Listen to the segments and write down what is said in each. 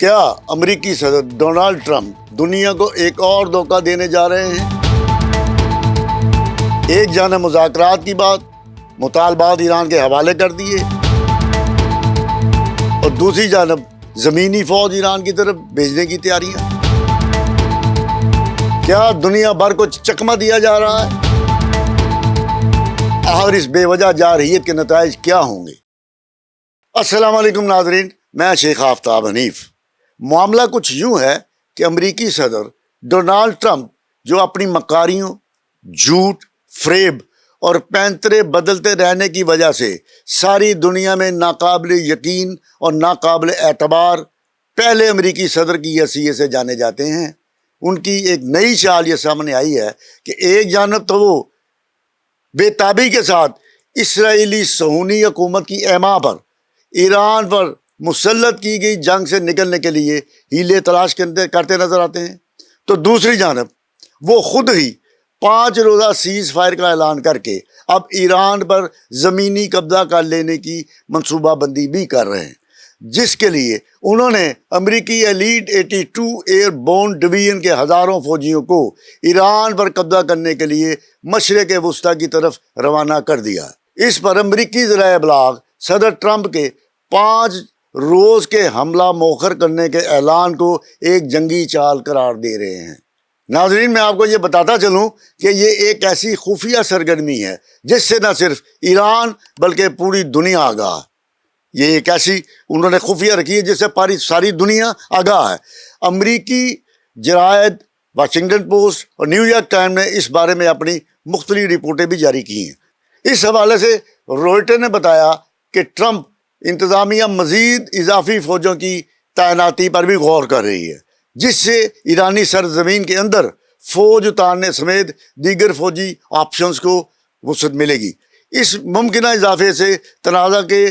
کیا امریکی صدر ڈونالڈ ٹرمپ دنیا کو ایک اور دھوکہ دینے جا رہے ہیں؟ ایک جانب مذاکرات کی بات، مطالبات ایران کے حوالے کر دیے، اور دوسری جانب زمینی فوج ایران کی طرف بھیجنے کی تیاریاں۔ کیا دنیا بھر کو چکمہ دیا جا رہا ہے؟ اور اس بے وجہ جارحیت کے نتائج کیا ہوں گے؟ السلام علیکم ناظرین، میں شیخ آفتاب حنیف۔ معاملہ کچھ یوں ہے کہ امریکی صدر ڈونالڈ ٹرمپ جو اپنی مکاریوں، جھوٹ، فریب اور پینترے بدلتے رہنے کی وجہ سے ساری دنیا میں ناقابل یقین اور ناقابل اعتبار پہلے امریکی صدر کی حیثیت سے جانے جاتے ہیں، ان کی ایک نئی چال یہ سامنے آئی ہے کہ ایک جانب تو وہ بے تابی کے ساتھ اسرائیلی صہیونی حکومت کی ایما پر، ایران پر مسلط کی گئی جنگ سے نکلنے کے لیے ہیلے تلاش کرتے نظر آتے ہیں، تو دوسری جانب وہ خود ہی 5 روزہ سیز فائر کا اعلان کر کے اب ایران پر زمینی قبضہ کر لینے کی منصوبہ بندی بھی کر رہے ہیں، جس کے لیے انہوں نے امریکی ایلیٹ 82 ایئر بون ڈویژن کے ہزاروں فوجیوں کو ایران پر قبضہ کرنے کے لیے مشرق وسطیٰ کی طرف روانہ کر دیا۔ اس پر امریکی ذرائع ابلاغ صدر ٹرمپ کے 5 روز کے حملہ مؤخر کرنے کے اعلان کو ایک جنگی چال قرار دے رہے ہیں۔ ناظرین، میں آپ کو یہ بتاتا چلوں کہ یہ ایک ایسی خفیہ سرگرمی ہے جس سے نہ صرف ایران بلکہ پوری دنیا آگاہ ہے۔ یہ ایک ایسی انہوں نے خفیہ رکھی ہے جس سے ساری دنیا آگاہ ہے۔ امریکی جرائد واشنگٹن پوسٹ اور نیو یارک ٹائم نے اس بارے میں اپنی مختلف رپورٹیں بھی جاری کی ہیں۔ اس حوالے سے روئٹر نے بتایا کہ ٹرمپ انتظامیہ مزید اضافی فوجوں کی تعیناتی پر بھی غور کر رہی ہے، جس سے ایرانی سرزمین کے اندر فوج اتارنے سمیت دیگر فوجی آپشنز کو وسعت ملے گی۔ اس ممکنہ اضافے سے تنازع کے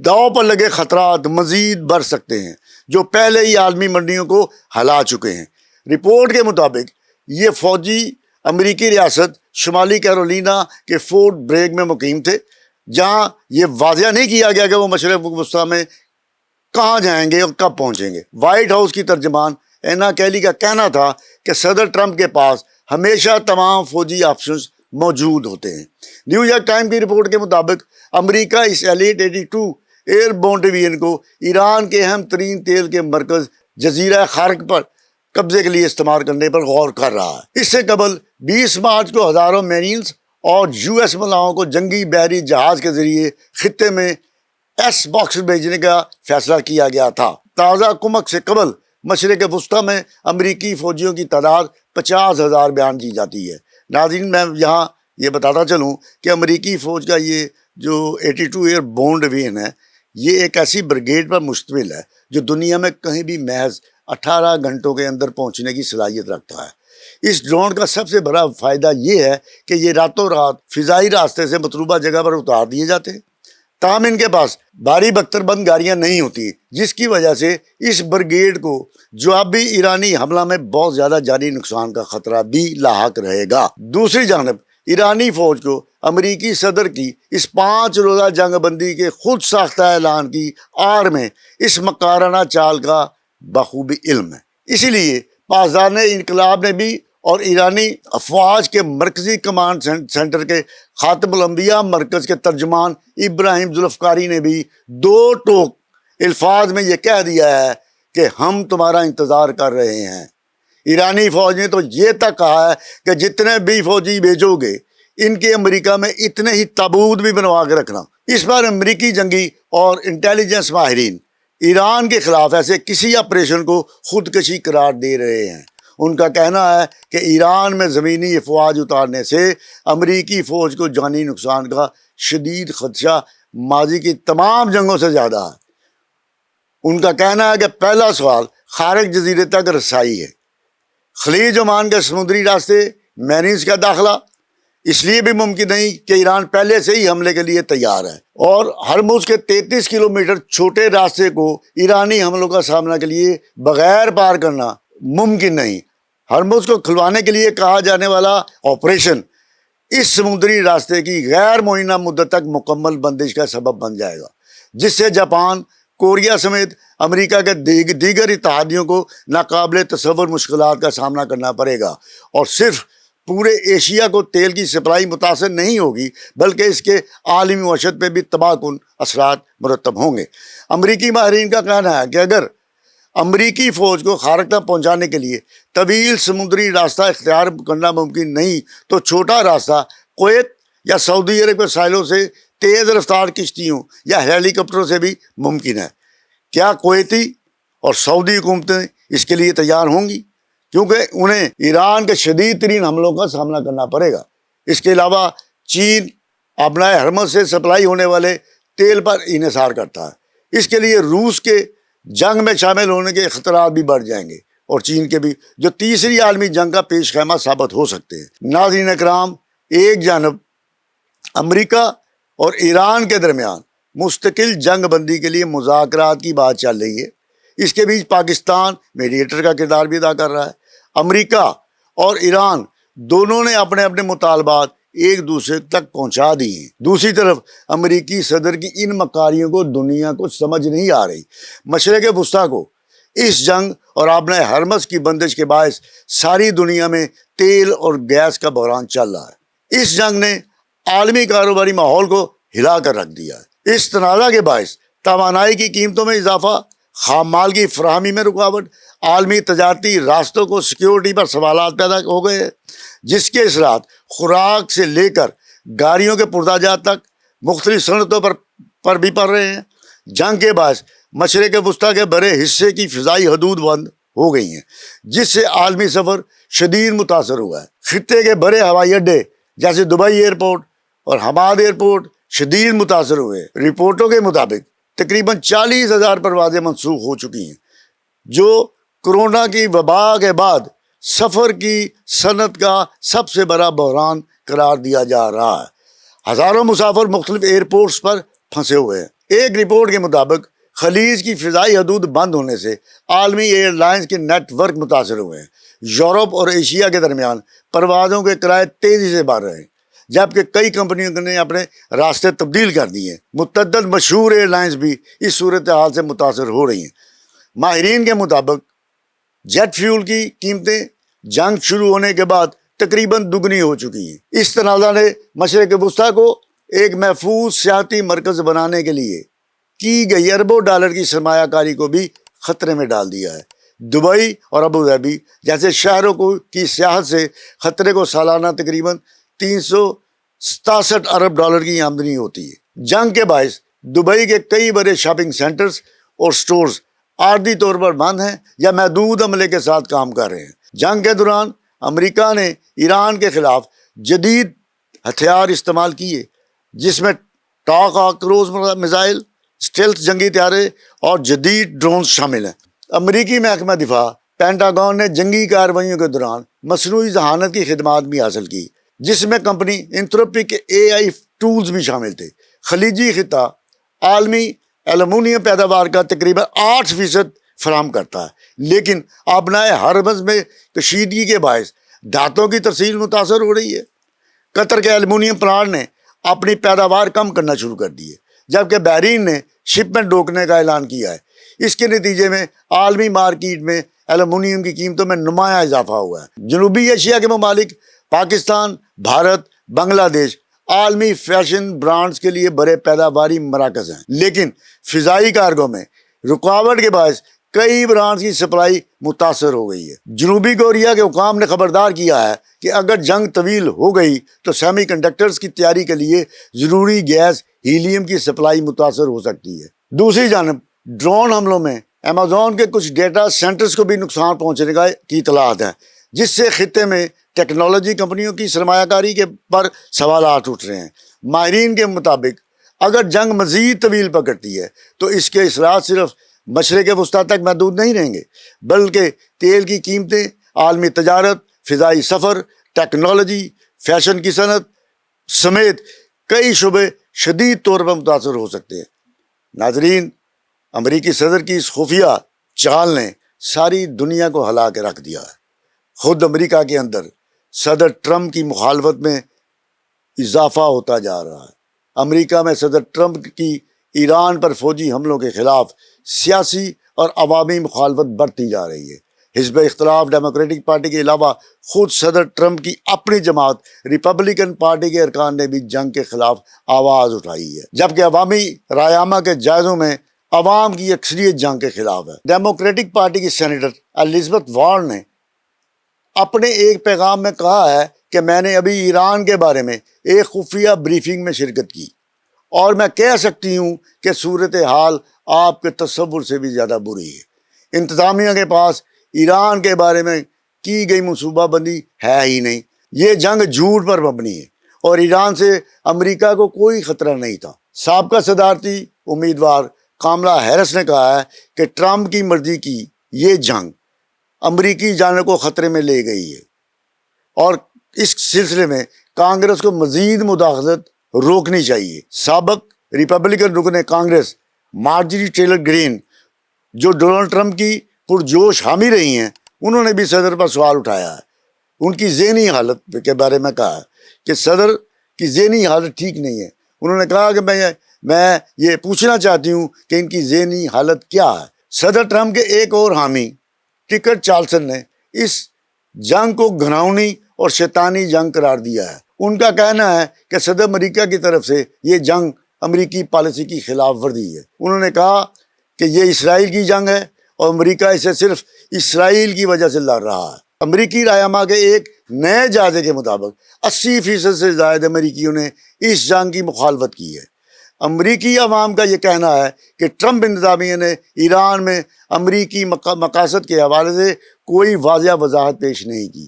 داؤ پر لگے خطرات مزید بڑھ سکتے ہیں، جو پہلے ہی عالمی منڈیوں کو ہلا چکے ہیں۔ رپورٹ کے مطابق یہ فوجی امریکی ریاست شمالی کیرولینا کے فورٹ بریگ میں مقیم تھے، جہاں یہ واضح نہیں کیا گیا کہ وہ مشرق وسطیٰ میں کہاں جائیں گے اور کب پہنچیں گے۔ وائٹ ہاؤس کی ترجمان اینا کیلی کا کہنا تھا کہ صدر ٹرمپ کے پاس ہمیشہ تمام فوجی آپشنز موجود ہوتے ہیں۔ نیو یارک ٹائم کی رپورٹ کے مطابق امریکہ اس ایلیٹ 82 ایئر بون ڈویژن کو ایران کے اہم ترین تیل کے مرکز جزیرہ خارق پر قبضے کے لیے استعمال کرنے پر غور کر رہا ہے۔ اس سے قبل 20 مارچ کو ہزاروں میرینز اور US ملاحوں کو جنگی بحری جہاز کے ذریعے خطے میں ایس باکس بھیجنے کا فیصلہ کیا گیا تھا۔ تازہ کمک سے قبل مشرق وسطیٰ میں امریکی فوجیوں کی تعداد 50,000 بیان کی جاتی ہے۔ ناظرین، میں یہاں یہ بتاتا چلوں کہ امریکی فوج کا یہ جو 82 ایئر بون ڈویژن ہے، یہ ایک ایسی بریگیڈ پر مشتمل ہے جو دنیا میں کہیں بھی محض 18 گھنٹوں کے اندر پہنچنے کی صلاحیت رکھتا ہے۔ اس ڈرون کا سب سے بڑا فائدہ یہ ہے کہ یہ راتوں رات فضائی راستے سے مطلوبہ جگہ پر اتار دیے جاتے ہیں، تاہم ان کے پاس بھاری بختر بند گاڑیاں نہیں ہوتی، جس کی وجہ سے اس بریگیڈ کو جوابی ایرانی حملہ میں بہت زیادہ جانی نقصان کا خطرہ بھی لاحق رہے گا۔ دوسری جانب ایرانی فوج کو امریکی صدر کی اس 5 روزہ جنگ بندی کے خود ساختہ اعلان کی آڑ میں اس مکارانہ چال کا بخوبی علم ہے۔ اسی لیے پاسداران انقلاب نے بھی اور ایرانی افواج کے مرکزی کمانڈ سینٹر کے خاتم الانبیاء مرکز کے ترجمان ابراہیم ذوالفقاری نے بھی 2 ٹوک الفاظ میں یہ کہہ دیا ہے کہ ہم تمہارا انتظار کر رہے ہیں۔ ایرانی فوج نے تو یہ تک کہا ہے کہ جتنے بھی فوجی بھیجو گے ان کے امریکہ میں اتنے ہی تابوت بھی بنوا کے رکھنا۔ اس پر امریکی جنگی اور انٹیلیجنس ماہرین ایران کے خلاف ایسے کسی آپریشن کو خودکشی قرار دے رہے ہیں۔ ان کا کہنا ہے کہ ایران میں زمینی افواج اتارنے سے امریکی فوج کو جانی نقصان کا شدید خدشہ ماضی کی تمام جنگوں سے زیادہ ہے۔ ان کا کہنا ہے کہ پہلا سوال خارق جزیرے تک رسائی ہے۔ خلیج عمان کے سمندری راستے میرینز کا داخلہ اس لیے بھی ممکن نہیں کہ ایران پہلے سے ہی حملے کے لیے تیار ہے، اور ہرمز کے 33 کلومیٹر چھوٹے راستے کو ایرانی حملوں کا سامنا کے لیے بغیر پار کرنا ممکن نہیں۔ ہرمز کو کھلوانے کے لیے کہا جانے والا آپریشن اس سمندری راستے کی غیر معینہ مدت تک مکمل بندش کا سبب بن جائے گا، جس سے جاپان کوریا سمیت امریکہ کے دیگر اتحادیوں کو ناقابل تصور مشکلات کا سامنا کرنا پڑے گا، اور صرف پورے ایشیا کو تیل کی سپلائی متاثر نہیں ہوگی بلکہ اس کے عالمی معیشت پہ بھی تباہ کن اثرات مرتب ہوں گے۔ امریکی ماہرین کا کہنا ہے کہ اگر امریکی فوج کو خارقہ پہنچانے کے لیے طویل سمندری راستہ اختیار کرنا ممکن نہیں تو چھوٹا راستہ کویت یا سعودی عرب کے ساحلوں سے تیز رفتار کشتیوں یا ہیلی کاپٹروں سے بھی ممکن ہے۔ کیا کویتی اور سعودی حکومتیں اس کے لیے تیار ہوں گی؟ کیونکہ انہیں ایران کے شدید ترین حملوں کا سامنا کرنا پڑے گا۔ اس کے علاوہ چین آبنائے ہرمز سے سپلائی ہونے والے تیل پر انحصار کرتا ہے۔ اس کے لیے روس کے جنگ میں شامل ہونے کے خطرات بھی بڑھ جائیں گے اور چین کے بھی، جو تیسری عالمی جنگ کا پیش خیمہ ثابت ہو سکتے ہیں۔ ناظرین اکرام، ایک جانب امریکہ اور ایران کے درمیان مستقل جنگ بندی کے لیے مذاکرات کی بات چل رہی ہے۔ اس کے بیچ پاکستان میڈیٹر کا کردار بھی ادا کر رہا ہے۔ امریکہ اور ایران دونوں نے اپنے اپنے مطالبات ایک دوسرے تک پہنچا دی ہیں۔ دوسری طرف امریکی صدر کی ان مکاریوں کو دنیا کو سمجھ نہیں آ رہی۔ مشرق وسطیٰ کو اس جنگ اور آبنائے ہرمز کی بندش کے باعث ساری دنیا میں تیل اور گیس کا بحران چل رہا ہے۔ اس جنگ نے عالمی کاروباری ماحول کو ہلا کر رکھ دیا ہے۔ اس تنازع کے باعث توانائی کی قیمتوں میں اضافہ، خام مال کی فراہمی میں رکاوٹ، عالمی تجارتی راستوں کو سیکیورٹی پر سوالات پیدا ہو گئے ہیں، جس کے اثرات خوراک سے لے کر گاڑیوں کے پرزہ تک مختلف صنعتوں پر بھی پڑ رہے ہیں۔ جنگ کے باعث مشرق وسطیٰ کے بڑے حصے کی فضائی حدود بند ہو گئی ہیں، جس سے عالمی سفر شدید متاثر ہوا ہے۔ خطے کے بڑے ہوائی اڈے جیسے دبئی ایئرپورٹ اور حماد ایئرپورٹ شدید متاثر ہوئے۔ رپورٹوں کے مطابق تقریباً 40,000 پروازیں منسوخ ہو چکی ہیں، جو کرونا کی وبا کے بعد سفر کی صنعت کا سب سے بڑا بحران قرار دیا جا رہا ہے۔ ہزاروں مسافر مختلف ایئرپورٹس پر پھنسے ہوئے ہیں۔ ایک رپورٹ کے مطابق خلیج کی فضائی حدود بند ہونے سے عالمی ایئر لائنز کے نیٹ ورک متاثر ہوئے ہیں۔ یورپ اور ایشیا کے درمیان پروازوں کے کرائے تیزی سے بڑھ رہے ہیں، جبکہ کئی کمپنیوں نے اپنے راستے تبدیل کر دیے ہیں۔ متعدد مشہور ایئر لائنز بھی اس صورتحال سے متاثر ہو رہی ہیں۔ ماہرین کے مطابق جیٹ فیول کی قیمتیں جنگ شروع ہونے کے بعد تقریباً دگنی ہو چکی ہیں۔ اس تنازع نے مشرق وسطیٰ کو ایک محفوظ سیاحتی مرکز بنانے کے لیے کی گئی اربوں ڈالر کی سرمایہ کاری کو بھی خطرے میں ڈال دیا ہے۔ دبئی اور ابوظہبی جیسے شہروں کی سیاحت سے خطرے کو سالانہ تقریباً 367 ارب ڈالر کی آمدنی ہوتی ہے۔ جنگ کے باعث دبئی کے کئی بڑے شاپنگ سینٹرز اور سٹورز عارضی طور پر بند ہیں یا محدود عملے کے ساتھ کام کر رہے ہیں۔ جنگ کے دوران امریکہ نے ایران کے خلاف جدید ہتھیار استعمال کیے، جس میں ٹاک کروز میزائل، اسٹیلتھ جنگی طیارے اور جدید ڈرونز شامل ہیں۔ امریکی محکمہ دفاع پینٹاگون نے جنگی کارروائیوں کے دوران مصنوعی ذہانت کی خدمات بھی حاصل کی، جس میں کمپنی انتھروپک کے AI ٹولز بھی شامل تھے۔ خلیجی خطہ عالمی ایلومینیم پیداوار کا تقریباً 8% فراہم کرتا ہے، لیکن آبنائے ہرمز میں کشیدگی کے باعث دھاتوں کی ترسیل متاثر ہو رہی ہے۔ قطر کے ایلومینیم پلانٹ نے اپنی پیداوار کم کرنا شروع کر دی ہے، جبکہ بحرین نے شپمنٹ روکنے کا اعلان کیا ہے۔ اس کے نتیجے میں عالمی مارکیٹ میں ایلومینیم کی قیمتوں میں نمایاں اضافہ ہوا ہے۔ جنوبی ایشیا کے ممالک پاکستان، بھارت، بنگلہ دیش عالمی فیشن برانڈز کے لیے بڑے پیداواری مراکز ہیں، لیکن فضائی کارگو میں رکاوٹ کے باعث کئی برانڈز کی سپلائی متاثر ہو گئی ہے۔ جنوبی کوریا کے حکام نے خبردار کیا ہے کہ اگر جنگ طویل ہو گئی تو سیمی کنڈکٹرز کی تیاری کے لیے ضروری گیس ہیلیم کی سپلائی متاثر ہو سکتی ہے۔ دوسری جانب ڈرون حملوں میں ایمیزون کے کچھ ڈیٹا سینٹرز کو بھی نقصان پہنچنے کی اطلاعات ہیں، جس سے خطے میں ٹیکنالوجی کمپنیوں کی سرمایہ کاری کے پر سوالات اٹھ رہے ہیں۔ ماہرین کے مطابق اگر جنگ مزید طویل پکڑتی ہے تو اس کے اثرات صرف مشرق وسطیٰ تک محدود نہیں رہیں گے، بلکہ تیل کی قیمتیں، عالمی تجارت، فضائی سفر، ٹیکنالوجی، فیشن کی صنعت سمیت کئی شعبے شدید طور پر متاثر ہو سکتے ہیں۔ ناظرین، امریکی صدر کی اس خفیہ چال نے ساری دنیا کو ہلا کے رکھ دیا ہے۔ خود امریکہ کے اندر صدر ٹرمپ کی مخالفت میں اضافہ ہوتا جا رہا ہے۔ امریکہ میں صدر ٹرمپ کی ایران پر فوجی حملوں کے خلاف سیاسی اور عوامی مخالفت بڑھتی جا رہی ہے۔ حزب اختلاف ڈیموکریٹک پارٹی کے علاوہ خود صدر ٹرمپ کی اپنی جماعت ریپبلکن پارٹی کے ارکان نے بھی جنگ کے خلاف آواز اٹھائی ہے، جبکہ عوامی رائے عامہ کے جائزوں میں عوام کی اکثریت جنگ کے خلاف ہے۔ ڈیموکریٹک پارٹی کی سینیٹر الزبتھ وارن نے اپنے ایک پیغام میں کہا ہے کہ میں نے ابھی ایران کے بارے میں ایک خفیہ بریفنگ میں شرکت کی اور میں کہہ سکتی ہوں کہ صورتحال آپ کے تصور سے بھی زیادہ بری ہے۔ انتظامیہ کے پاس ایران کے بارے میں کی گئی منصوبہ بندی ہے ہی نہیں۔ یہ جنگ جھوٹ پر مبنی ہے اور ایران سے امریکہ کو کوئی خطرہ نہیں تھا۔ سابقہ صدارتی امیدوار کاملا ہیرس نے کہا ہے کہ ٹرمپ کی مرضی کی یہ جنگ امریکی جانوں کو خطرے میں لے گئی ہے اور اس سلسلے میں کانگریس کو مزید مداخلت روکنی چاہیے۔ سابق ریپبلکن رکن کانگریس مارجری ٹیلر گرین، جو ڈونلڈ ٹرمپ کی پرجوش حامی رہی ہیں، انہوں نے بھی صدر پر سوال اٹھایا ہے۔ ان کی ذہنی حالت کے بارے میں کہا ہے کہ صدر کی ذہنی حالت ٹھیک نہیں ہے۔ انہوں نے کہا کہ میں یہ پوچھنا چاہتی ہوں کہ ان کی ذہنی حالت کیا ہے۔ صدر ٹرمپ کے ایک اور حامی ٹکر چارلسن نے اس جنگ کو گھناؤنی اور شیطانی جنگ قرار دیا ہے۔ ان کا کہنا ہے کہ صدر امریکہ کی طرف سے یہ جنگ امریکی پالیسی کی خلاف ورزی ہے۔ انہوں نے کہا کہ یہ اسرائیل کی جنگ ہے اور امریکہ اسے صرف اسرائیل کی وجہ سے لڑ رہا ہے۔ امریکی رائے عامہ کے ایک نئے جائزے کے مطابق 80% سے زائد امریکیوں نے اس جنگ کی مخالفت کی ہے۔ امریکی عوام کا یہ کہنا ہے کہ ٹرمپ انتظامیہ نے ایران میں امریکی مقاصد کے حوالے سے کوئی واضح وضاحت پیش نہیں کی۔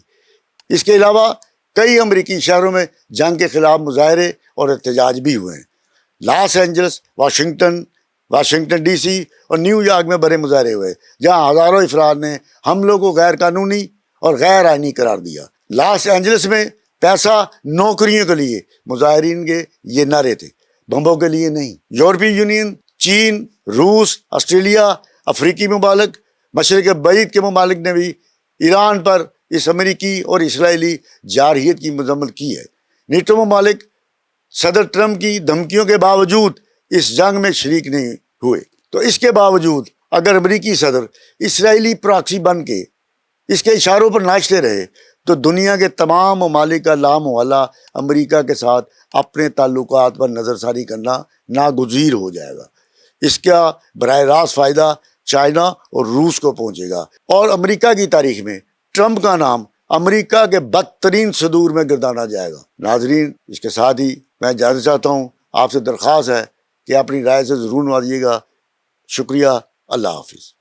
اس کے علاوہ کئی امریکی شہروں میں جنگ کے خلاف مظاہرے اور احتجاج بھی ہوئے ہیں۔ Los Angeles, Washington D C اور نیو یارک میں بڑے مظاہرے ہوئے، جہاں ہزاروں افراد نے حملوں کو غیر قانونی اور غیر آئینی قرار دیا۔ لاس اینجلس میں پیسہ نوکریوں کے لیے مظاہرین کے یہ نعرے تھے، بمبوں کے لیے نہیں۔ یورپی یونین، چین، روس، آسٹریلیا، افریقی ممالک، مشرق بعید کے ممالک نے بھی ایران پر اس امریکی اور اسرائیلی جارحیت کی مذمت کی ہے۔ نیٹو ممالک صدر ٹرمپ کی دھمکیوں کے باوجود اس جنگ میں شریک نہیں ہوئے۔ تو اس کے باوجود اگر امریکی صدر اسرائیلی پراکسی بن کے اس کے اشاروں پر ناچتے رہے تو دنیا کے تمام ممالک کا لامحالہ امریکہ کے ساتھ اپنے تعلقات پر نظر ثانی کرنا ناگزیر ہو جائے گا۔ اس کا براہ راست فائدہ چائنا اور روس کو پہنچے گا اور امریکہ کی تاریخ میں ٹرمپ کا نام امریکہ کے بدترین صدور میں گردانا جائے گا۔ ناظرین، اس کے ساتھ ہی میں اجازت چاہتا ہوں، آپ سے درخواست ہے کہ اپنی رائے سے ضرور نوازیے گا۔ شکریہ، اللہ حافظ۔